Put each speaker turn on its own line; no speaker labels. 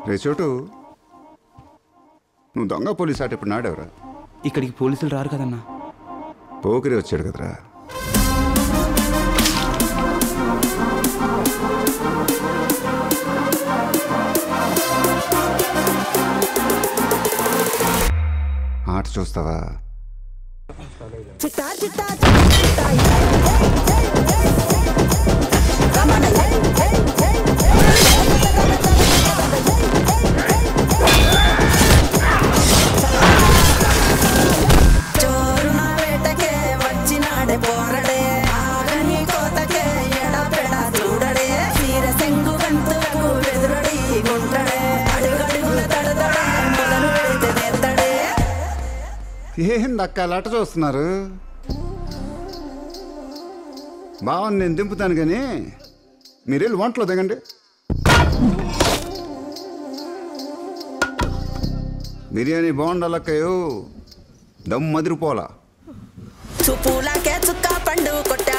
రే చోటు, నువ్వు దొంగ పోలీస్ ఆట ఇప్పుడు నాడెవరా?
ఇక్కడికి పోలీసులు రారు కదన్నా.
పోకిరి వచ్చాడు కదరా. ఆట చూస్తావా? ఏంది అక్క అలా చూస్తున్నారు? బావని నేను దింపుతాను కానీ మీరు వెళ్ళి వంటలో దిగండి. బిర్యానీ బాగుండాలక్కయ్యో, దమ్ మదిరిపోలా.
చూపులాకే చుక్క పండు కొట్ట